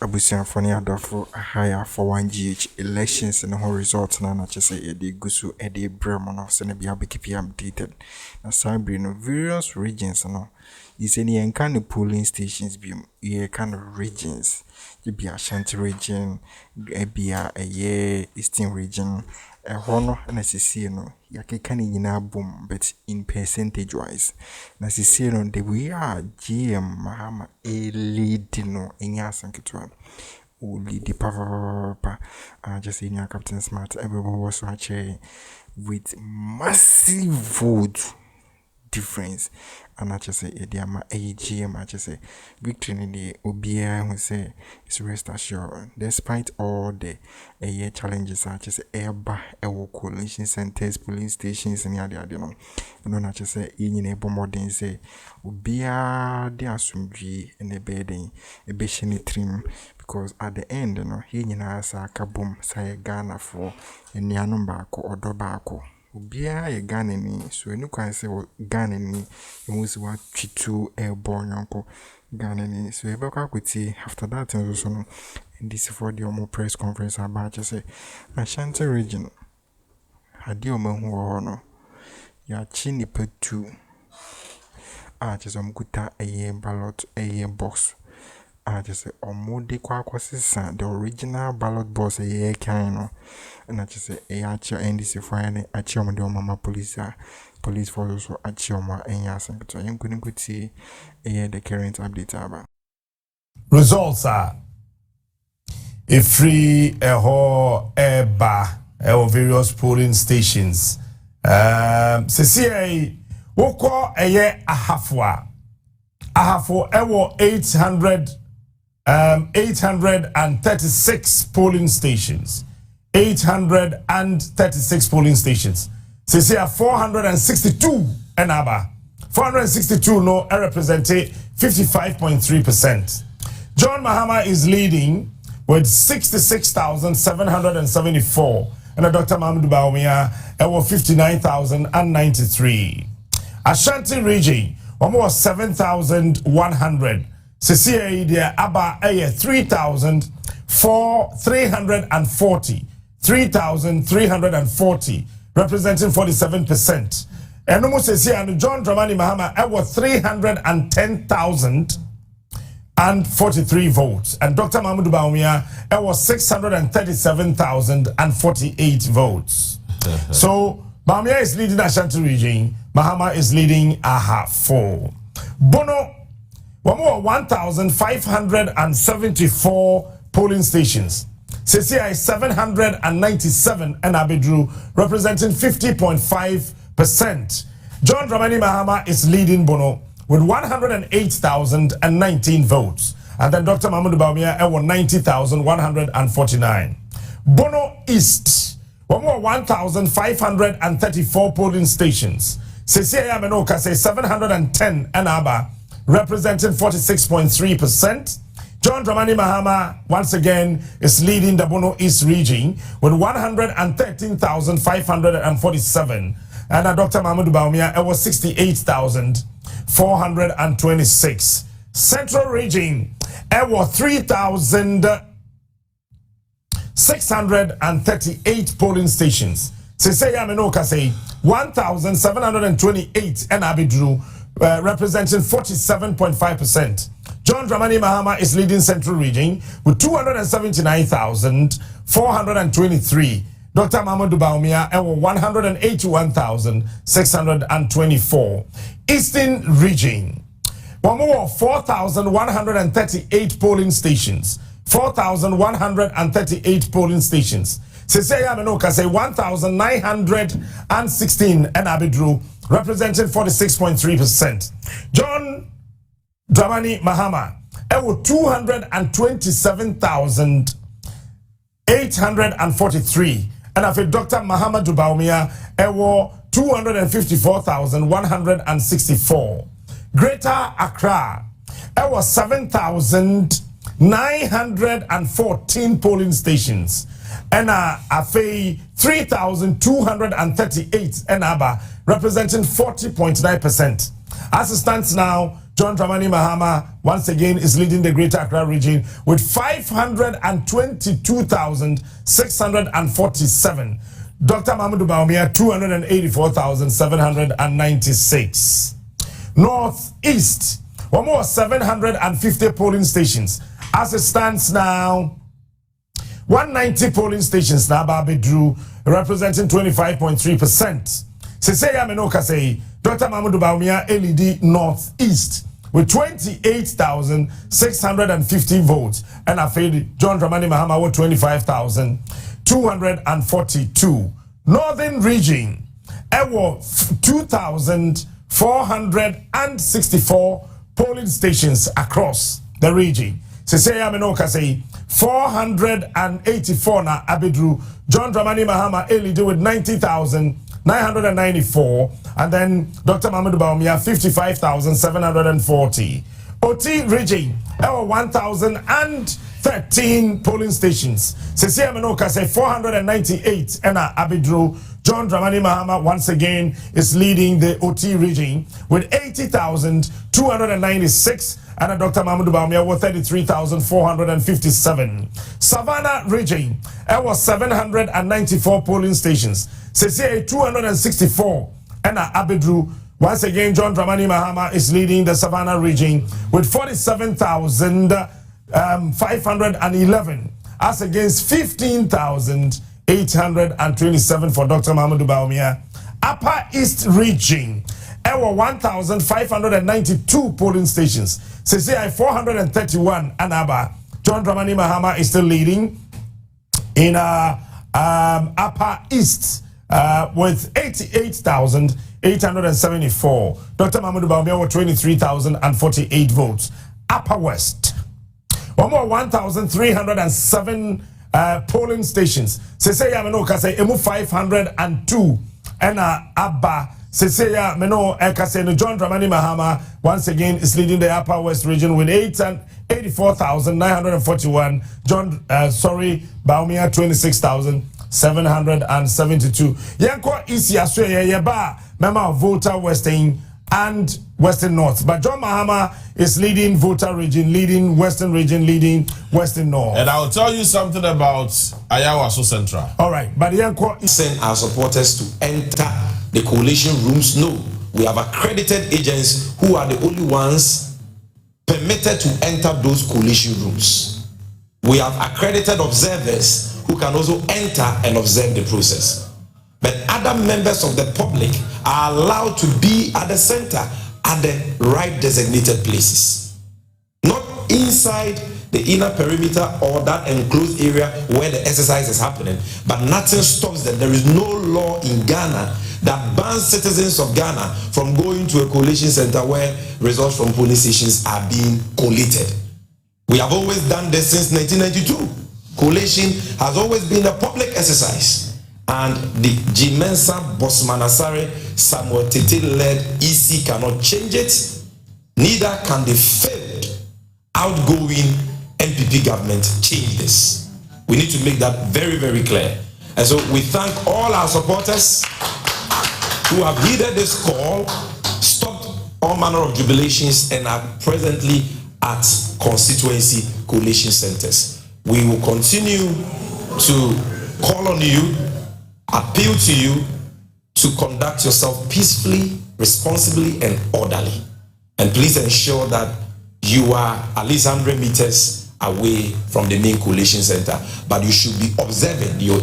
abusuafo ne adɔfo ahaya for 1GH elections and whole results na say e gusu e de brem no se ne bia be keep updated na sabre no various regions no is any kind of polling stations be kind of regions the be Ashanti region be a eastern region hono na sisi no yakeka ni nyina boom but in percentage wise na sisi no the we are GM Mahama a lead no enya sanketwa o lead papa just in your Captain Smart everybody was watching with massive vote difference and I just say Ediama AGM I just say victory in the Obia who say it's rest assured despite all the challenges I just say airba coalition centers police stations and yada no I just say in a modern say Obia de asumbi in the bedding a beshini trim because at the end he nyina boom say Ghana for and number or dobako Obia ye Ghana ni so enu kwan se Ghana ni emusi wa twitu airborne yonko Ghana ni so ebekwa kwiti after that so no NDC for the omo press conference about just say Ashanti region hadi omahu ho no ya chi nipa 2 just omkuta ballot box just say omode kwa kwasisa the original ballot box kind no and I just say NDC for any achiomo de mama police force so achiomo enya sanketo yenkuni kuti the current update aba results are a free eba various polling stations CCA woko ahafo ewo 836 polling stations 836 polling stations. So say 462 and aba. 462 no represented 55.3%. John Mahama is leading with 66,774 and Dr. Mahmoud Bawumia was 59,093. Ashanti region almost 7,100. So say the aba 3,340. 3,340, representing 47%. And almost says here, John Dramani Mahama, was 310,043 votes. And Dr. Mahmoud Bawumia, was 637,048 votes. So, Bawumia is leading Ashanti region, Mahama is leading Ahafo. Bono, 1,574 polling stations. CCI 797 and Abidru representing 50.5%. John Dramani Mahama is leading Bono with 108,019 votes. And then Dr. Mahmoud Bawumia won 90,149. Bono East, 1,534 polling stations. CCI Amenoka say 710 and Aba representing 46.3%. John Dramani Mahama, once again, is leading the Bono East region with 113,547. And Dr. Mahmoud Bawumia, it was 68,426. Central region, it was 3,638 polling stations. Sesaya Menoka say 1,728 and Abidru, representing 47.5%. John Dramani Mahama is leading Central Region with 279,423. Dr. Mahmoud Bawumia and 181,624. Eastern Region, 4,138 polling stations. 4,138 polling stations. Sesaya Menoka say 1,916 and Abidru, representing 46.3%. John Dramani Mahama, 227,843. And after Dr. Mahama Bawumia, 254,164. Greater Accra, 7,914 polling stations. And Afei 3,238 and Aba, representing 40.9%. As it stands now, John Dramani Mahama once again is leading the Greater Accra region with 522,647. Dr. Mahmoud Bawumia 284,796. Northeast, one more 750 polling stations. As it stands now, 190 polling stations now Babedru, representing 25.3%. Seseya Menoka say Dr. Mahmoud Bawumia LED Northeast with 28,650 votes, and afraid John Dramani Mahama with 25,242. Northern region, 2,464 polling stations across the region. Seseya Menoka say 484 na Abedru. John Dramani Mahama LED with 90,994, and then Dr. Mahmoud Bawumia 55,740. OT region, 1,013 polling stations. Seseya Menoka say 498 and Abedru. John Dramani Mahama once again is leading the OT region with 80,296, and Dr. Mahmoud Bawumia with 33,457. Savannah region, there was 794 polling stations. Seseya 264 and Abedru. Once again, John Dramani Mahama is leading the Savannah region with 47,511, as against 15,827 for Dr. Mahmoud Bawumia. Upper East region, there were 1,592 polling stations. Seseya 431 and Abba. John Dramani Mahama is still leading in Upper East with 88,874. Dr. Mahmoud Bawumia with 23,048 votes. Upper West, one more 1,307 polling stations. Seseya Menoka say emu 502 and Abba. Seseya Meno Ekase no John Dramani Mahama once again is leading the Upper West region with 84,941. John Bawumia 26,772. Yanko East Yaswe Yeba Mema Volta Western and Western North. But John Mahama is leading Volta region, leading Western region, leading Western North. And I'll tell you something about Ayawaso Central. All right, but Yanko send our supporters to enter the coalition rooms. No, we have accredited agents who are the only ones permitted to enter those coalition rooms. We have accredited observers who can also enter and observe the process. But other members of the public are allowed to be at the center at the right designated places. Not inside the inner perimeter or that enclosed area where the exercise is happening. But nothing stops them. There is no law in Ghana that bans citizens of Ghana from going to a coalition center where results from polling stations are being collated. We have always done this since 1992. Coalition has always been a public exercise. And the Jimensa Bosmanasare Samuel Tete led EC cannot change it. Neither can the failed outgoing NPP government change this. We need to make that very, very clear. And so we thank all our supporters who have heeded this call, stopped all manner of jubilations, and are presently at constituency coalition centers. We will continue to call on you, appeal to you to conduct yourself peacefully, responsibly, and orderly. And please ensure that you are at least 100 meters away from the main coalition center. But you should be observing your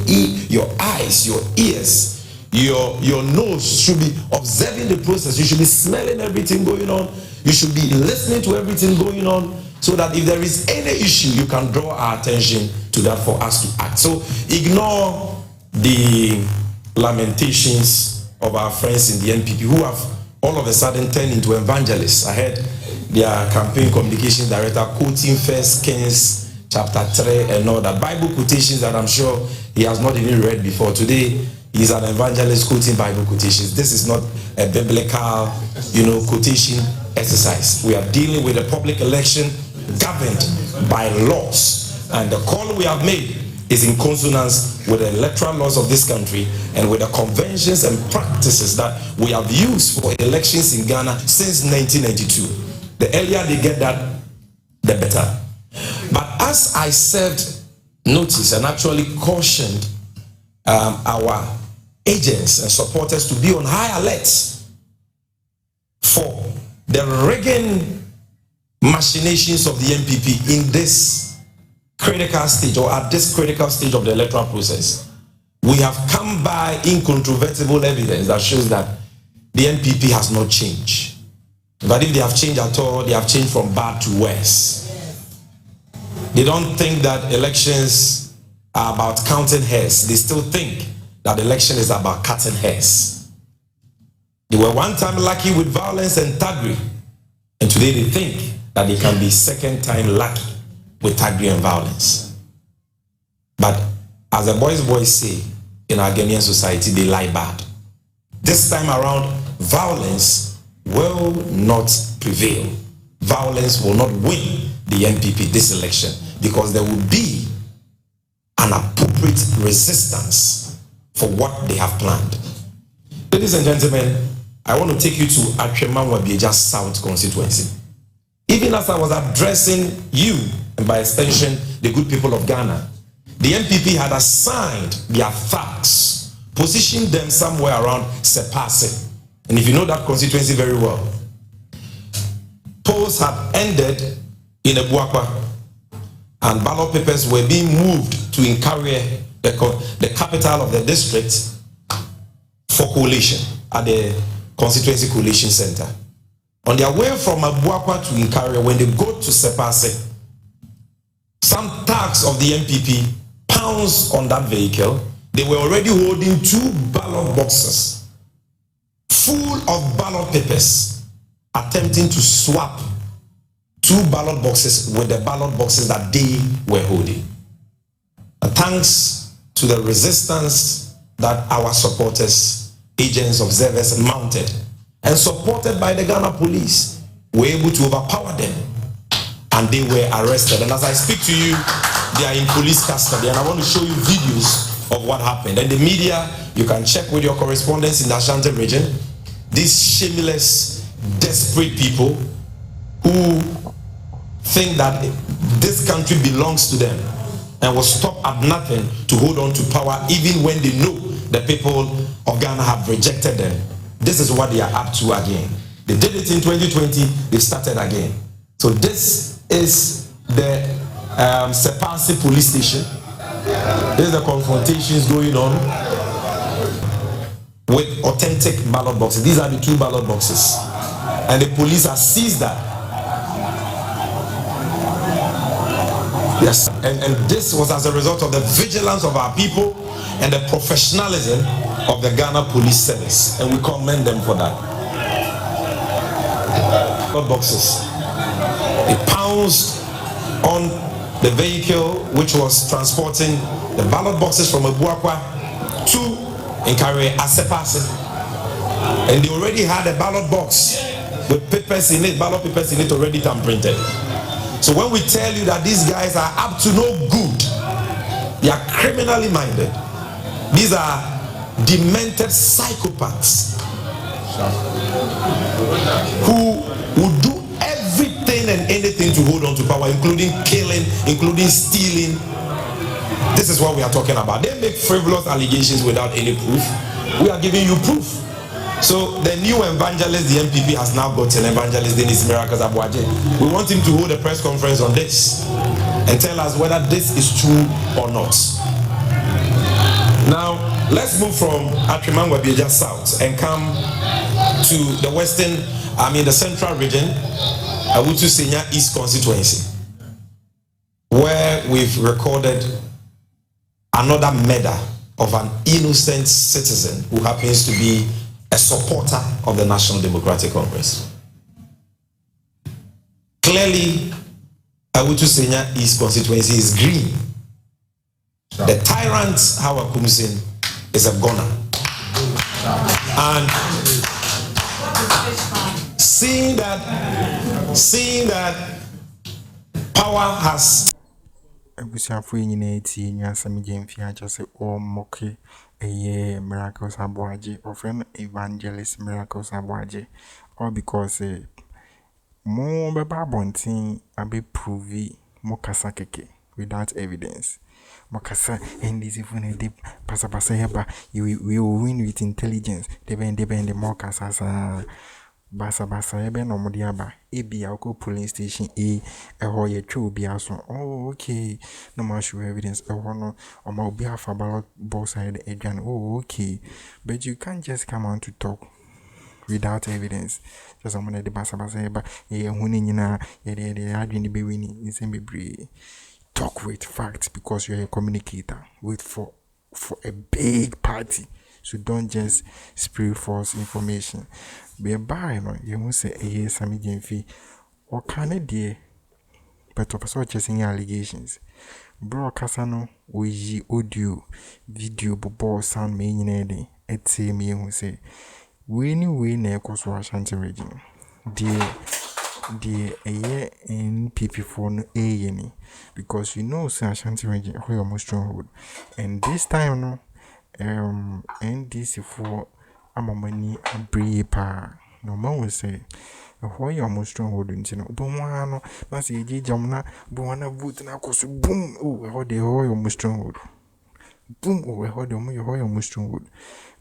eyes, your ears, your nose should be observing the process. You should be smelling everything going on. You should be listening to everything going on, so that if there is any issue, you can draw our attention to that for us to act. So ignore the lamentations of our friends in the NPP who have all of a sudden turned into evangelists. I heard their campaign communication director quoting 1 Kings chapter 3 and all that Bible quotations that I'm sure he has not even read before. Today he's an evangelist quoting Bible quotations. This is not a biblical, quotation exercise. We are dealing with a public election governed by laws, and the call we have made is in consonance with the electoral laws of this country and with the conventions and practices that we have used for elections in Ghana since 1992. The earlier they get that, the better. But as I served notice and actually cautioned our agents and supporters to be on high alert for the rigging machinations of the NPP in this critical stage, or at this critical stage of the electoral process, we have come by incontrovertible evidence that shows that the NPP has not changed. But if they have changed at all, they have changed from bad to worse. They don't think that elections are about counting hairs. They still think that election is about cutting hairs. They were one time lucky with violence and thuggery, and today they think that they can be second time lucky with thuggery and violence. But as the boys say in our Ghanaian society, they lie bad. This time around, violence will not prevail. Violence will not win the NPP this election, because there will be an appropriate resistance for what they have planned. Ladies and gentlemen, I want to take you to Akroma South constituency. Even as I was addressing you, and by extension, the good people of Ghana, the NPP had assigned their thugs, positioned them somewhere around Sepase. And if you know that constituency very well, polls had ended in Ebuakwa, and ballot papers were being moved to Inkarie, the capital of the district, for collation at the constituency collation center. On their way from Ebuakwa to Inkarie, when they go to Sepase, some thugs of the NPP pounced on that vehicle. They were already holding 2 ballot boxes full of ballot papers, attempting to swap 2 ballot boxes with the ballot boxes that they were holding. Thanks to the resistance that our supporters, agents, observers mounted, and supported by the Ghana police, were able to overpower them, and they were arrested. And as I speak to you, they are in police custody, and I want to show you videos of what happened. And the media, you can check with your correspondents in the Ashanti region. These shameless, desperate people who think that this country belongs to them and will stop at nothing to hold on to power, even when they know the people of Ghana have rejected them. This is what they are up to again. They did it in 2020, they started again. So this is the Sepase police station. There's the confrontations going on with authentic ballot boxes. These are the 2 ballot boxes, and the police have seized that. Yes, and this was as a result of the vigilance of our people and the professionalism of the Ghana Police Service, and we commend them for that. Ballot boxes. They pounced on the vehicle which was transporting the ballot boxes from Ebuakwa to Inkarie Sepase, and they already had a ballot box with papers in it, ballot papers in it already printed. So when we tell you that these guys are up to no good, they are criminally minded. These are demented psychopaths who will do everything and anything to hold on to power, including killing, including stealing. This is what we are talking about. They make frivolous allegations without any proof. We are giving you proof. So the new evangelist, the NPP has now got an evangelist, Dennis Miracles Abuaje. We want him to hold a press conference on this and tell us whether this is true or not. Now, let's move from Akroma South and come to the the central region, Awutu Senior East constituency, where we've recorded another murder of an innocent citizen who happens to be a supporter of the National Democratic Congress. Clearly, Awutu Senior East constituency is green. The tyrant, Hawa Kumsin, is a goner. And seeing that power has Abusiafo nyina eti nyasam gemfia just o moke eye Miracles Abuaje, or friend Evangelist Miracles Abuaje, all because mo beba abontin abe prove mo kasa keke without evidence. Mo kasa NDC phone deep pasa yeba we will win with intelligence. Depend mo kasa sa basa ebe no mo diaba ebi akọ police station eho ye twa obi aso. Oh okay, no ma show evidence eho no oma obi afa ballot box side edwan. Oh okay, but you can't just come on to talk without evidence. Just someone the basa eba huni nyina ye adwene be wini nsem bebre. Talk with facts because you're a communicator. Wait for a big party. So don't just spread false information. Be by no, you must say yes, I'm fee or can it dear? But of such chasing allegations. Bro Casano, we audio, video, bobo sound me in any. It say me who say, we ne cause Ashanti region. The NPP for no any because you know say Ashanti region where your most stronghold. And this time no NDC for amamani abre pa no man will say where your most stronghold you know but one no mas ye jamna but one vote na koso boom oh how the whole your most stronghold boom oh how the your most stronghold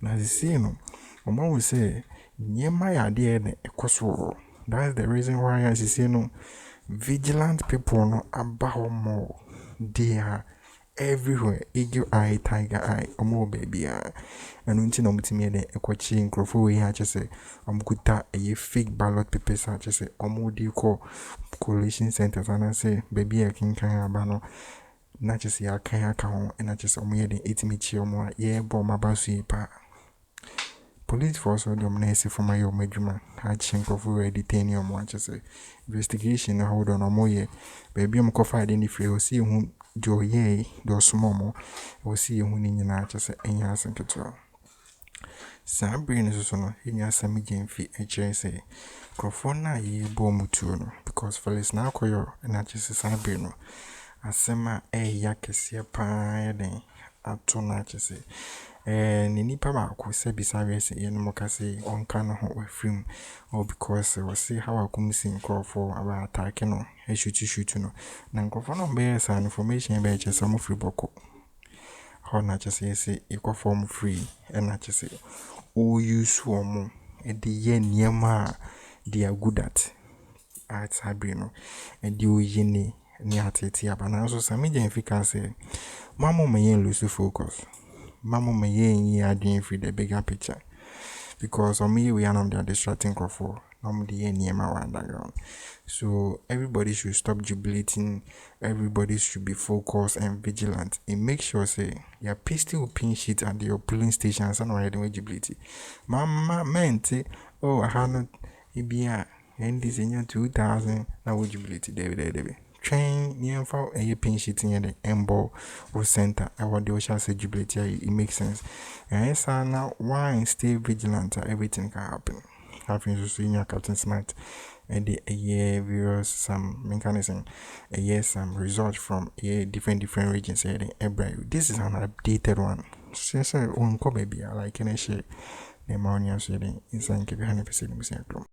na the say no man will say nyema ya de na koso. That's the reason why I say no vigilant people no about more. They are everywhere. Eagle eye, tiger eye, more baby eye. And until I'm to me the equachi crofo we just say kuta a fake ballot papers I just say do you call coalition centers and I say baby I can abano not just ya can account and I just the 8 mechi or more yeah bomb about pa. Police force or domination for my own medjuma. I think of who detain your watches. Investigation hold on a moye. Baby, I'm coffee any free or see whom do ye do small or see whom in your natures and your control. Sam brain is also in your semi game fee HSA. Crofona ye bomutuno because Felix now coyo and I just a sabrino. Asema yakesi pa atona chese. Nipa ba say beside say yen mokase on kan ho film or because we see how I come see for about attacking no shoot no na nkofo no be say information be che some free boko how na che say e ko form free and na che say o use omo e de ye niema they are good at sabrino and you yini ni atete abana so sami je fika say mama me lose focus. Mama may adin free the bigger picture because on me we are not the distracting crop for normally near my underground. So everybody should stop jubilating, everybody should be focused and vigilant and make sure say your pistol pin sheet at your polling stations and already with jubility. Mama meant oh I had not EBA and this in 2000 now with jubility David. Train near for a pin sheet in the embo or center. I want the shall say jubilate. It makes sense. And yes, now why stay vigilant? Everything can happen. Having to see your Captain Smart and the year various some mechanism, a year some results from a different regions. This is an updated one. So, on baby, I like any share the money I'm saying. It's like 100%